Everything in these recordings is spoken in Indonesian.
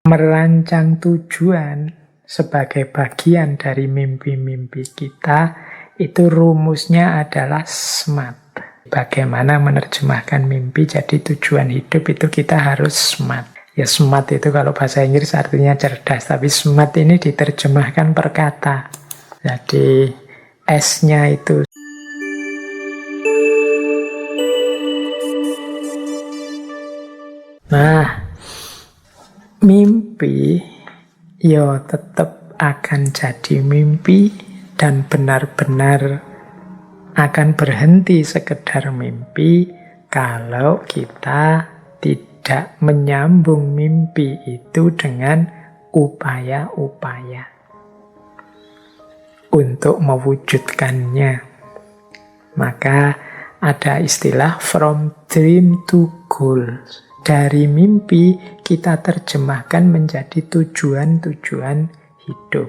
merancang tujuan sebagai bagian dari mimpi-mimpi kita, itu rumusnya adalah SMART. Bagaimana menerjemahkan mimpi jadi tujuan hidup, itu kita harus smart. Ya smart itu kalau bahasa Inggris artinya cerdas, tapi smart ini diterjemahkan per kata. Jadi S-nya itu. Nah, mimpi ya tetap akan jadi mimpi dan benar-benar akan berhenti sekedar mimpi kalau kita tidak menyambung mimpi itu dengan upaya-upaya untuk mewujudkannya. Maka ada istilah from dream to goal. Dari mimpi kita terjemahkan menjadi tujuan-tujuan hidup.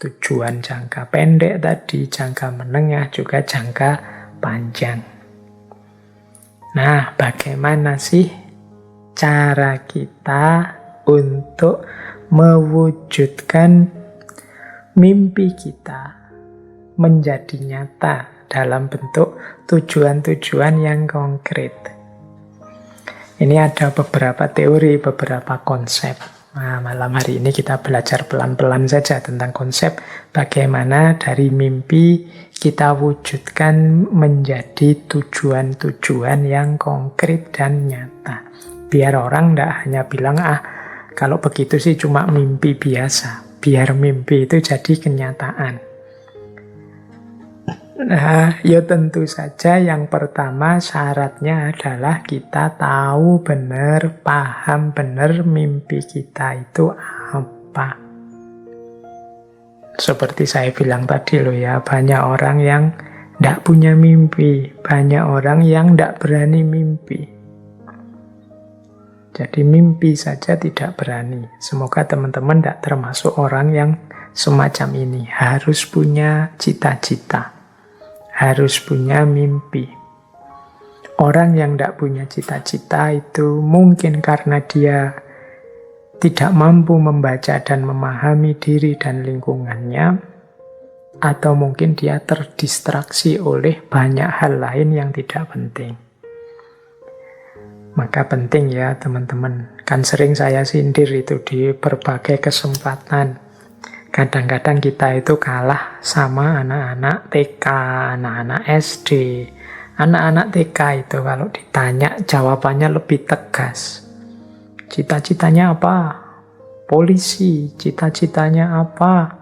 Tujuan jangka pendek tadi, jangka menengah, juga jangka panjang. Nah, bagaimana sih cara kita untuk mewujudkan mimpi kita menjadi nyata dalam bentuk tujuan-tujuan yang konkret? Ini ada beberapa teori, beberapa konsep. Nah, malam hari ini kita belajar pelan-pelan saja tentang konsep bagaimana dari mimpi kita wujudkan menjadi tujuan-tujuan yang konkret dan nyata. Biar orang tidak hanya bilang, kalau begitu sih cuma mimpi biasa. Biar mimpi itu jadi kenyataan. Nah, ya tentu saja yang pertama syaratnya adalah kita tahu benar, paham benar mimpi kita itu apa. Seperti saya bilang tadi loh ya, banyak orang yang tidak punya mimpi, banyak orang yang tidak berani mimpi. Jadi mimpi saja tidak berani. Semoga teman-teman tidak termasuk orang yang semacam ini. Harus punya cita-cita. Harus punya mimpi. Orang yang tidak punya cita-cita itu mungkin karena dia tidak mampu membaca dan memahami diri dan lingkungannya, atau mungkin dia terdistraksi oleh banyak hal lain yang tidak penting. Maka penting ya teman-teman, kan sering saya sindir itu di berbagai kesempatan. Kadang-kadang kita itu kalah sama anak-anak TK, anak-anak SD. Anak-anak TK itu kalau ditanya jawabannya lebih tegas. Cita-citanya apa? Polisi. Cita-citanya apa?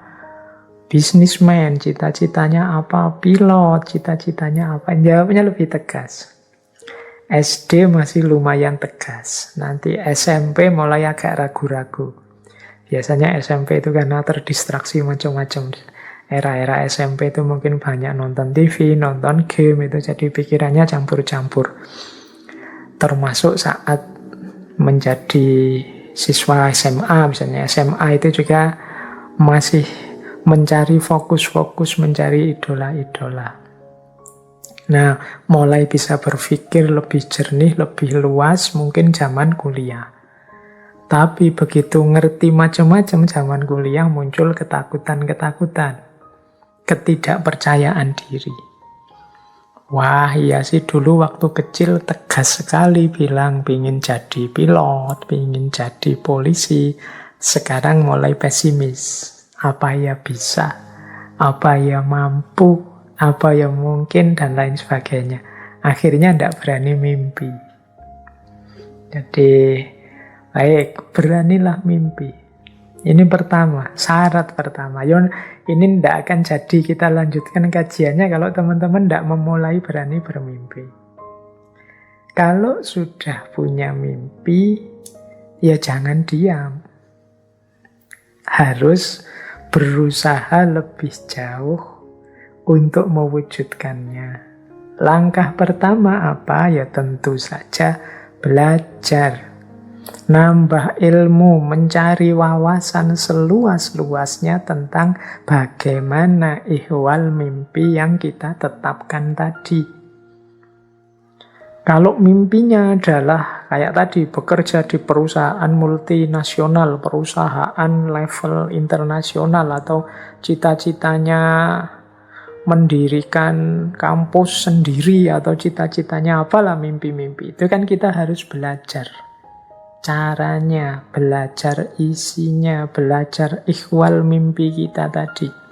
Bisnismen. Cita-citanya apa? Pilot. Cita-citanya apa? Jawabnya lebih tegas. SD masih lumayan tegas. Nanti SMP mulai agak ragu-ragu. Biasanya SMP itu karena terdistraksi macam-macam. Era-era SMP itu mungkin banyak nonton TV, nonton game, itu jadi pikirannya campur-campur. Termasuk saat menjadi siswa SMA, misalnya SMA itu juga masih mencari fokus-fokus, mencari idola-idola. Nah, mulai bisa berpikir lebih jernih, lebih luas mungkin zaman kuliah. Tapi begitu ngerti macam-macam zaman kuliah muncul ketakutan-ketakutan, ketidakpercayaan diri. Wah, iya sih dulu waktu kecil tegas sekali bilang pingin jadi pilot, pingin jadi polisi. Sekarang mulai pesimis. Apa ya bisa? Apa ya mampu? Apa ya mungkin? Dan lain sebagainya. Akhirnya tidak berani mimpi. Jadi baik, beranilah mimpi. Ini pertama, syarat pertama. Ini tidak akan jadi kita lanjutkan kajiannya kalau teman-teman tidak memulai berani bermimpi. Kalau sudah punya mimpi, ya jangan diam. Harus berusaha lebih jauh untuk mewujudkannya. Langkah pertama apa? Ya tentu saja belajar. Nambah ilmu, mencari wawasan seluas-luasnya tentang bagaimana ihwal mimpi yang kita tetapkan tadi. Kalau mimpinya adalah kayak tadi bekerja di perusahaan multinasional, perusahaan level internasional, atau cita-citanya mendirikan kampus sendiri, atau cita-citanya apalah mimpi-mimpi, itu kan kita harus belajar caranya, belajar isinya, belajar ikhwal mimpi kita tadi.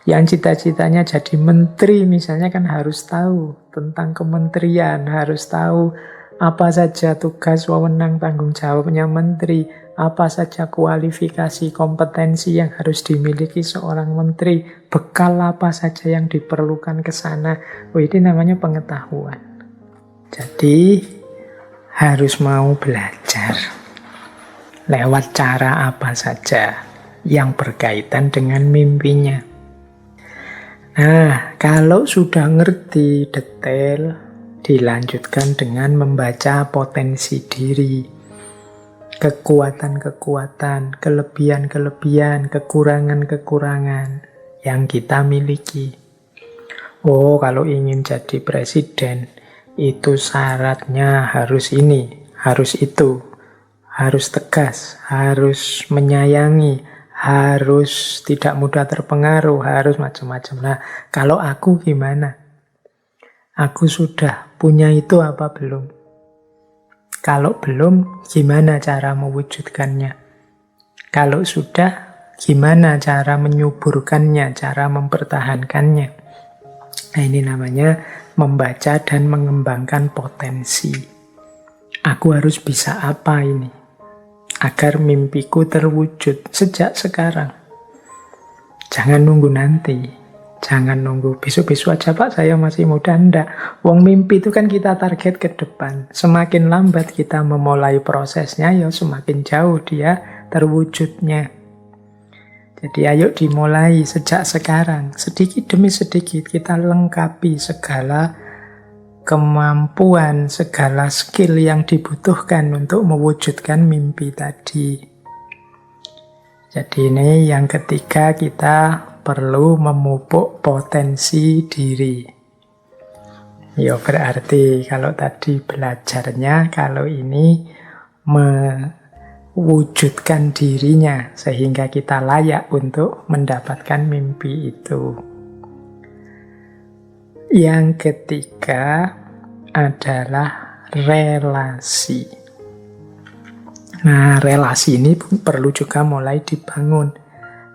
Yang cita-citanya jadi menteri misalnya kan harus tahu tentang kementerian, harus tahu apa saja tugas, wewenang, tanggung jawabnya menteri, apa saja kualifikasi, kompetensi yang harus dimiliki seorang menteri, bekal apa saja yang diperlukan ke sana. Oh, ini namanya pengetahuan. Jadi harus mau belajar lewat cara apa saja yang berkaitan dengan mimpinya. Nah, kalau sudah ngerti detail, dilanjutkan dengan membaca potensi diri. Kekuatan-kekuatan, kelebihan-kelebihan, kekurangan-kekurangan yang kita miliki. Oh, kalau ingin jadi presiden, itu syaratnya harus ini, harus itu. Harus tegas, harus menyayangi, harus tidak mudah terpengaruh, harus macam-macam. Nah, kalau aku gimana? Aku sudah punya itu apa belum? Kalau belum, gimana cara mewujudkannya? Kalau sudah, gimana cara menyuburkannya, cara mempertahankannya? Nah, ini namanya membaca dan mengembangkan potensi. Aku harus bisa apa ini? Agar mimpiku terwujud sejak sekarang. Jangan nunggu nanti. Jangan nunggu besok-besok aja Pak, saya masih muda. Ndak. Wong mimpi itu kan kita target ke depan. Semakin lambat kita memulai prosesnya, ya semakin jauh dia terwujudnya. Jadi ayo dimulai sejak sekarang. Sedikit demi sedikit kita lengkapi segala kemampuan, segala skill yang dibutuhkan untuk mewujudkan mimpi tadi. Jadi ini yang ketiga, kita perlu memupuk potensi diri. Ya berarti kalau tadi belajarnya, kalau ini mewujudkan dirinya sehingga kita layak untuk mendapatkan mimpi itu. Yang ketiga adalah relasi. Nah, relasi ini perlu juga mulai dibangun.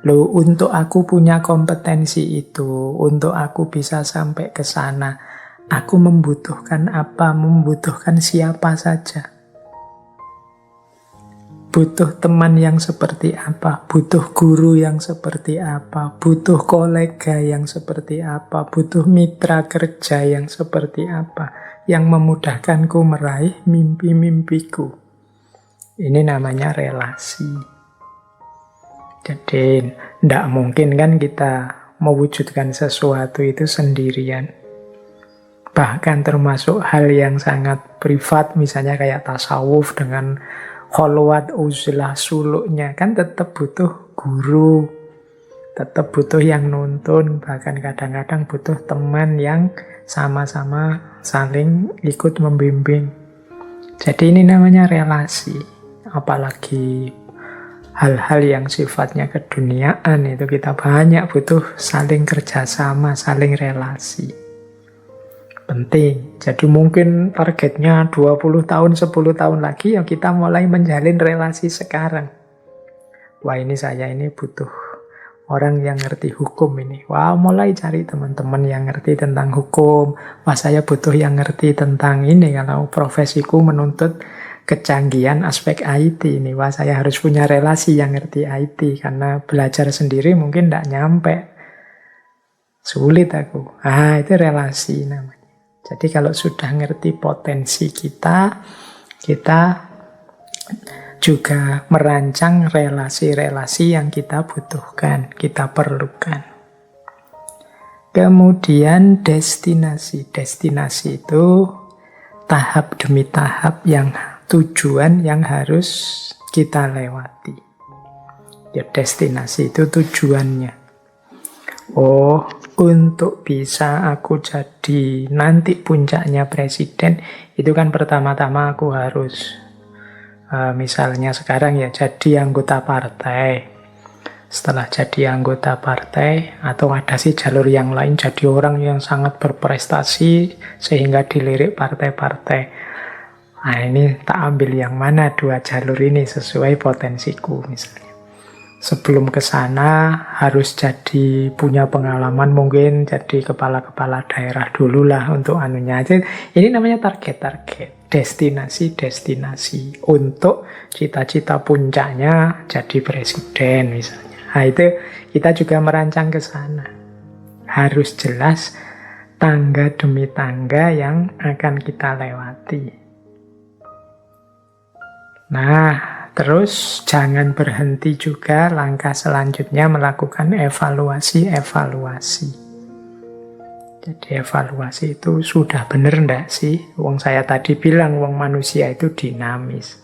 Loh, untuk aku punya kompetensi itu, untuk aku bisa sampai ke sana, aku membutuhkan apa, membutuhkan siapa saja. Butuh teman yang seperti apa, butuh guru yang seperti apa, butuh kolega yang seperti apa, butuh mitra kerja yang seperti apa, yang memudahkanku meraih mimpi-mimpiku. Ini namanya relasi. Jadi, tidak mungkin kan kita mewujudkan sesuatu itu sendirian. Bahkan termasuk hal yang sangat privat, misalnya kayak tasawuf dengan kholwat, uzlah, suluknya, kan tetap butuh guru, tetap butuh yang nuntun, bahkan kadang-kadang butuh teman yang sama-sama saling ikut membimbing. Jadi ini namanya relasi. Apalagi hal-hal yang sifatnya keduniaan, itu kita banyak butuh saling kerjasama, saling relasi. Penting. Jadi mungkin targetnya 20 tahun, 10 tahun lagi, ya kita mulai menjalin relasi sekarang. Wah, ini saya ini butuh orang yang ngerti hukum ini. Wah, mulai cari teman-teman yang ngerti tentang hukum. Wah, saya butuh yang ngerti tentang ini. Kalau profesiku menuntut kecanggihan aspek IT ini. Wah, saya harus punya relasi yang ngerti IT. Karena belajar sendiri mungkin tidak nyampe. Sulit aku. Ah, itu relasi namanya. Jadi kalau sudah ngerti potensi kita, kita juga merancang relasi-relasi yang kita butuhkan, kita perlukan. Kemudian destinasi. Destinasi itu tahap demi tahap yang tujuan yang harus kita lewati. Ya, destinasi itu tujuannya. Oh, untuk bisa aku jadi nanti puncaknya presiden, itu kan pertama-tama aku harus, misalnya sekarang ya, jadi anggota partai. Setelah jadi anggota partai, atau ada sih jalur yang lain, jadi orang yang sangat berprestasi, sehingga dilirik partai-partai. Nah, ini tak ambil yang mana dua jalur ini sesuai potensiku misalnya. Sebelum ke sana harus jadi punya pengalaman, mungkin jadi kepala-kepala daerah dulu lah untuk anunya aja. Ini namanya target-target, destinasi-destinasi untuk cita-cita puncaknya jadi presiden misalnya. Nah, itu kita juga merancang ke sana. Harus jelas tangga demi tangga yang akan kita lewati. Nah, terus jangan berhenti juga, langkah selanjutnya melakukan evaluasi-evaluasi. Jadi evaluasi itu sudah benar enggak sih? Wong saya tadi bilang, wong manusia itu dinamis.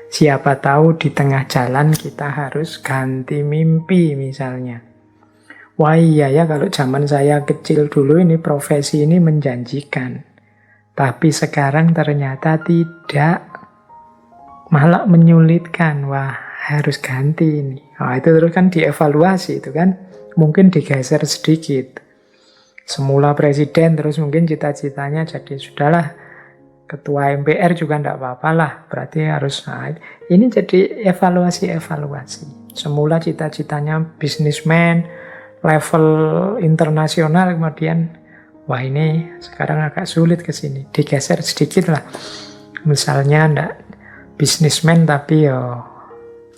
Siapa tahu di tengah jalan kita harus ganti mimpi misalnya. Wah iya ya, kalau zaman saya kecil dulu ini profesi ini menjanjikan. Tapi sekarang ternyata tidak. Malah menyulitkan. Wah, harus ganti ini. Nah, itu terus kan dievaluasi itu kan. Mungkin digeser sedikit. Semula presiden, terus mungkin cita-citanya jadi sudahlah ketua MPR juga enggak apa-apa lah. Berarti harus naik. Ini jadi evaluasi-evaluasi. Semula cita-citanya bisnismen, level internasional, kemudian wah ini sekarang agak sulit ke sini. Digeser sedikit lah. Misalnya enggak bisnismen tapi ya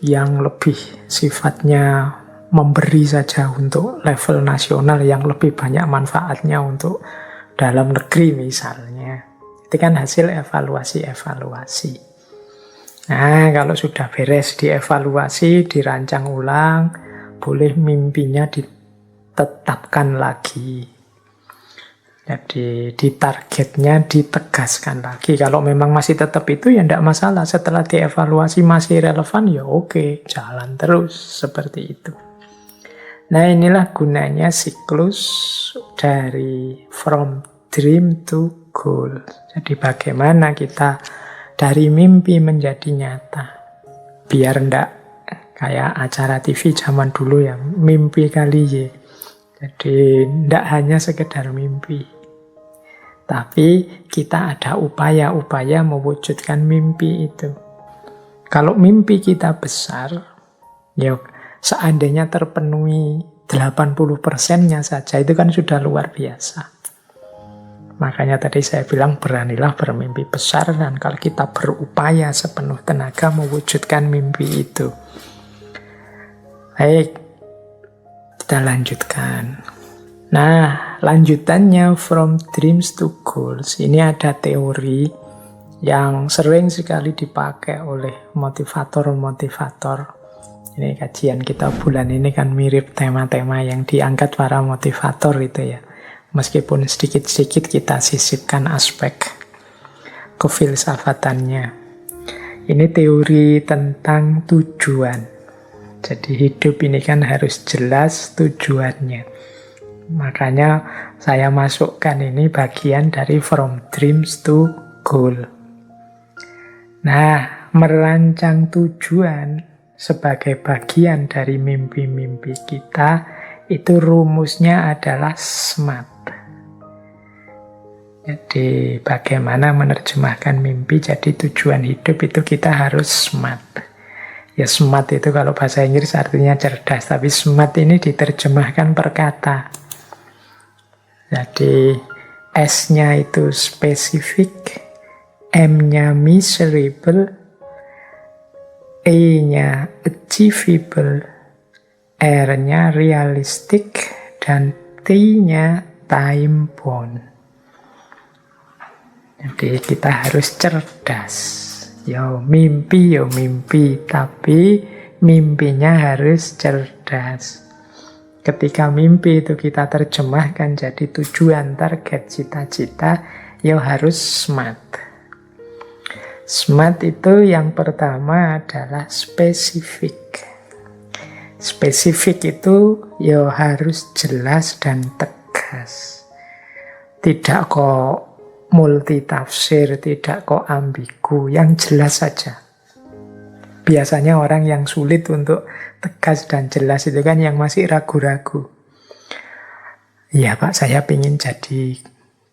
yang lebih sifatnya memberi saja untuk level nasional, yang lebih banyak manfaatnya untuk dalam negeri misalnya. Itu kan hasil evaluasi-evaluasi. Nah, kalau sudah beres dievaluasi, dirancang ulang, boleh mimpinya ditetapkan lagi. Jadi di targetnya ditegaskan lagi. Kalau memang masih tetap itu ya tidak masalah. Setelah dievaluasi masih relevan ya oke, jalan terus seperti itu. Nah, inilah gunanya siklus dari from dream to goal. Jadi bagaimana kita dari mimpi menjadi nyata. Biar ndak kayak acara TV zaman dulu ya, mimpi kali ya. Jadi ndak hanya sekedar mimpi. Tapi kita ada upaya-upaya mewujudkan mimpi itu. Kalau mimpi kita besar, ya seandainya terpenuhi 80%-nya saja, itu kan sudah luar biasa. Makanya tadi saya bilang beranilah bermimpi besar, dan kalau kita berupaya sepenuh tenaga mewujudkan mimpi itu. Baik, kita lanjutkan. Nah, lanjutannya from dreams to goals. Ini ada teori yang sering sekali dipakai oleh motivator-motivator. Ini kajian kita bulan ini kan mirip tema-tema yang diangkat para motivator itu ya. Meskipun sedikit-sedikit kita sisipkan aspek kefilsafatannya. Ini teori tentang tujuan. Jadi hidup ini kan harus jelas tujuannya. Makanya saya masukkan ini bagian dari from dreams to goal. Nah, merancang tujuan sebagai bagian dari mimpi-mimpi kita, itu rumusnya adalah SMART. Jadi bagaimana menerjemahkan mimpi jadi tujuan hidup, itu kita harus SMART. Ya smart itu kalau bahasa Inggris artinya cerdas, tapi smart ini diterjemahkan per kata. Jadi S-nya itu spesifik, M-nya measurable, E-nya achievable, R-nya realistic, dan T-nya time bound. Jadi kita harus cerdas. Yo mimpi, tapi mimpinya harus cerdas. Ketika mimpi itu kita terjemahkan jadi tujuan, target, cita-cita, ya harus smart. Smart itu yang pertama adalah spesifik. Spesifik itu ya harus jelas dan tegas. Tidak kok multitafsir, tidak kok ambigu, yang jelas saja. Biasanya orang yang sulit untuk tegas dan jelas itu kan yang masih ragu-ragu. Ya Pak, saya pengen jadi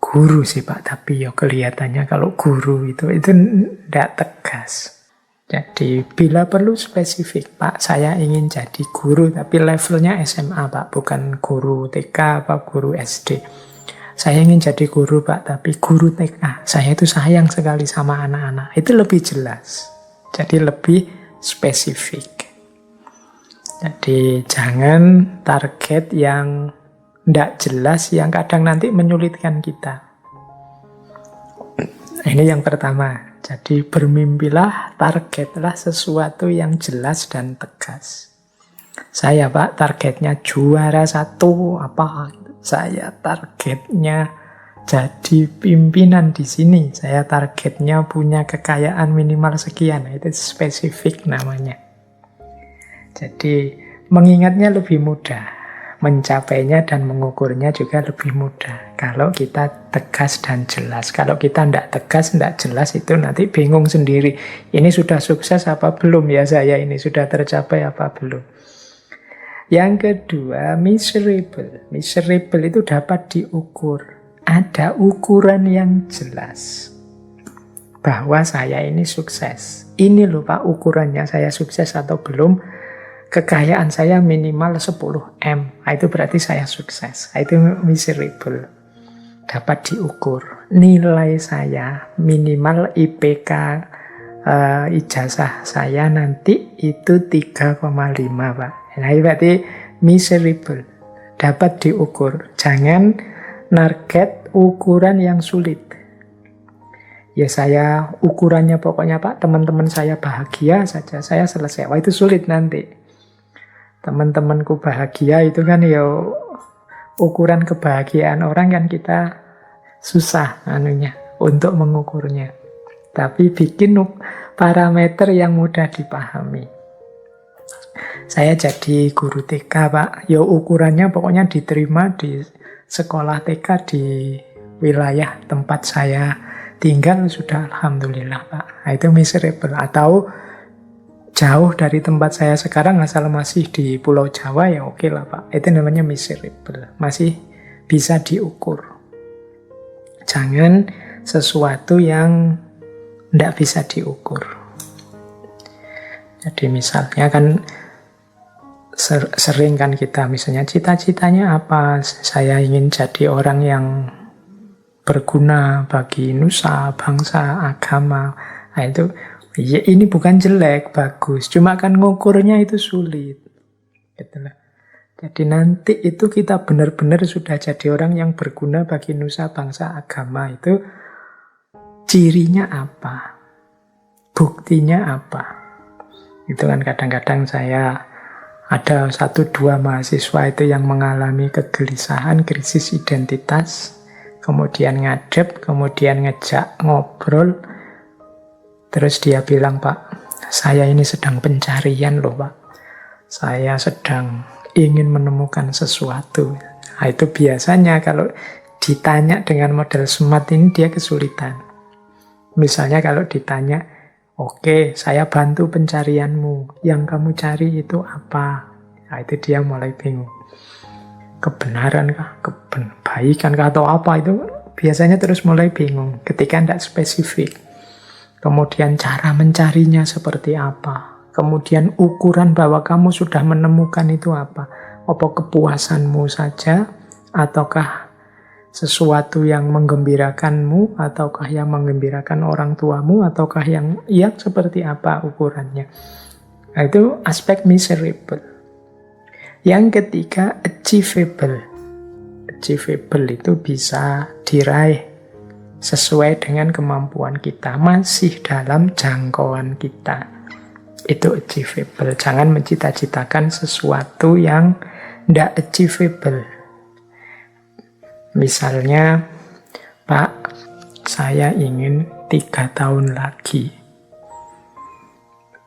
guru sih Pak, tapi ya kelihatannya kalau guru itu tidak tegas. Jadi bila perlu spesifik, Pak, saya ingin jadi guru, tapi levelnya SMA, Pak, bukan guru TK apa guru SD. Saya ingin jadi guru, Pak, tapi guru TK. Saya itu sayang sekali sama anak-anak. Itu lebih jelas. Jadi lebih spesifik. Jadi jangan target yang tidak jelas, yang kadang nanti menyulitkan kita. Ini yang pertama. Jadi bermimpilah, targetlah sesuatu yang jelas dan tegas. Saya Pak, targetnya juara 1 apa? Saya targetnya jadi pimpinan di sini. Saya targetnya punya kekayaan minimal sekian. Itu spesifik namanya. Jadi mengingatnya lebih mudah. Mencapainya dan mengukurnya juga lebih mudah kalau kita tegas dan jelas. Kalau kita tidak tegas, tidak jelas, itu nanti bingung sendiri. Ini sudah sukses apa belum ya saya? Ini sudah tercapai apa belum? Yang kedua, miserable. Miserable itu dapat diukur. Ada ukuran yang jelas bahwa saya ini sukses. Ini loh Pak ukurannya, saya sukses atau belum. Kekayaan saya minimal 10 M. Itu berarti saya sukses. Itu miserable. Dapat diukur. Nilai saya minimal IPK ijazah saya nanti itu 3,5 Pak. Nah itu berarti miserable. Dapat diukur. Jangan target ukuran yang sulit. Ya saya ukurannya pokoknya Pak, teman-teman saya bahagia saja, saya selesai. Wah itu sulit nanti. Teman-temanku bahagia itu kan ya ukuran kebahagiaan orang kan kita susah anunya untuk mengukurnya. Tapi bikin parameter yang mudah dipahami. Saya jadi guru TK Pak, ya ukurannya pokoknya diterima di sekolah TK di wilayah tempat saya tinggal sudah alhamdulillah Pak. Nah, itu miserable. Atau jauh dari tempat saya sekarang asal masih di Pulau Jawa ya oke lah Pak. Itu namanya miserable. Masih bisa diukur. Jangan sesuatu yang tidak bisa diukur. Jadi misalnya kan sering kan kita misalnya cita-citanya apa? Saya ingin jadi orang yang berguna bagi nusa, bangsa, agama. Nah itu ya ini bukan jelek, bagus. Cuma kan ngukurnya itu sulit. Gitu. Jadi nanti itu kita benar-benar sudah jadi orang yang berguna bagi nusa, bangsa, agama. Itu cirinya apa? Buktinya apa? Itu kan kadang-kadang saya ada 1-2 mahasiswa itu yang mengalami kegelisahan, krisis identitas. Kemudian ngadep, kemudian ngejak ngobrol. Terus dia bilang, Pak, saya ini sedang pencarian loh Pak. Saya sedang ingin menemukan sesuatu. Nah, itu biasanya kalau ditanya dengan model SMART ini dia kesulitan. Misalnya kalau ditanya, oke, saya bantu pencarianmu. Yang kamu cari itu apa? Nah, itu dia mulai bingung. Kebenaran kah? Kebaikan kah? Atau apa? Itu biasanya terus mulai bingung ketika tidak spesifik. Kemudian cara mencarinya seperti apa? Kemudian ukuran bahwa kamu sudah menemukan itu apa? Apa kepuasanmu saja? Ataukah sesuatu yang menggembirakanmu? Ataukah yang menggembirakan orang tuamu? Ataukah yang seperti apa ukurannya? Nah, itu aspek miserable. Yang ketiga, achievable. Achievable itu bisa diraih sesuai dengan kemampuan kita, masih dalam jangkauan kita. Itu achievable. Jangan mencita-citakan sesuatu yang tidak achievable. Misalnya, Pak, saya ingin 3 tahun lagi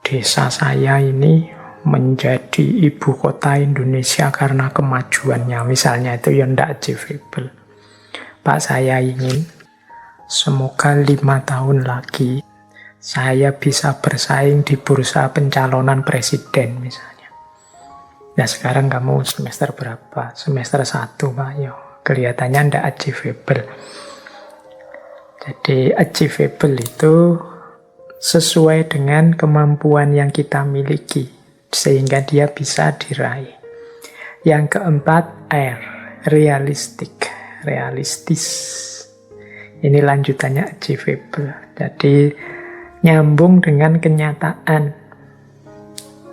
desa saya ini menjadi ibu kota Indonesia karena kemajuannya. Misalnya itu ya tidak achievable. Pak, saya ingin semoga 5 tahun lagi saya bisa bersaing di bursa pencalonan presiden misalnya. Nah sekarang kamu semester berapa? Semester 1 Pak. Yo, kelihatannya tidak achievable. Jadi achievable itu sesuai dengan kemampuan yang kita miliki, sehingga dia bisa diraih. Yang keempat, R, realistik, realistis. Ini lanjutannya achievable. Jadi nyambung dengan kenyataan.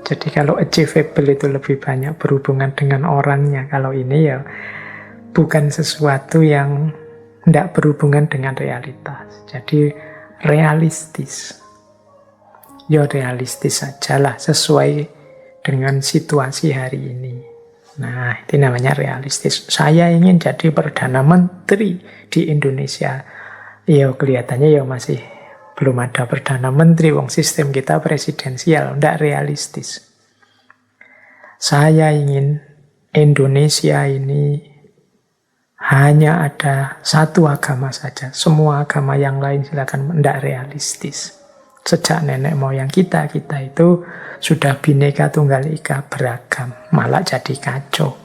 Jadi kalau achievable itu lebih banyak berhubungan dengan orangnya. Kalau ini ya bukan sesuatu yang tidak berhubungan dengan realitas. Jadi realistis. Ya realistis sajalah sesuai dengan situasi hari ini. Nah, itu namanya realistis. Saya ingin jadi Perdana Menteri di Indonesia. Ya kelihatannya ya masih belum ada Perdana Menteri. Wong sistem kita presidensial, tidak realistis. Saya ingin Indonesia ini hanya ada satu agama saja. Semua agama yang lain silakan, tidak realistis. Sejak nenek moyang kita itu sudah Bhinneka Tunggal Ika, beragam, malah jadi kacau.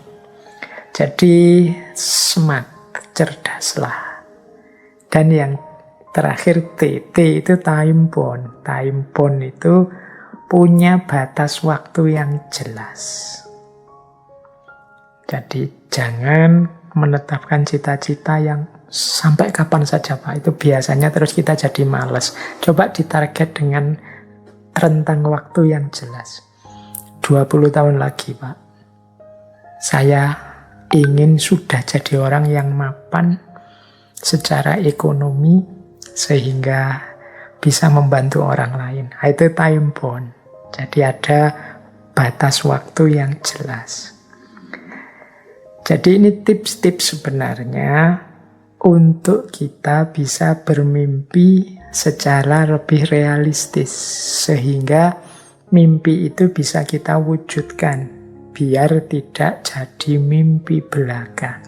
Jadi smart, cerdaslah. Dan yang terakhir T itu time bound. Time bound itu punya batas waktu yang jelas. Jadi jangan menetapkan cita-cita yang sampai kapan saja Pak. Itu biasanya terus kita jadi malas. Coba ditarget dengan rentang waktu yang jelas. 20 tahun lagi Pak, saya ingin sudah jadi orang yang mapan secara ekonomi sehingga bisa membantu orang lain. Itu time bound. Jadi ada batas waktu yang jelas. Jadi ini tips-tips sebenarnya untuk kita bisa bermimpi secara lebih realistis. Sehingga mimpi itu bisa kita wujudkan. Biar tidak jadi mimpi belaka.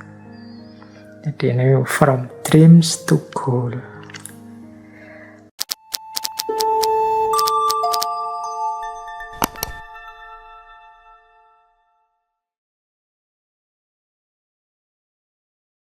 Jadi ini from dreams to goal.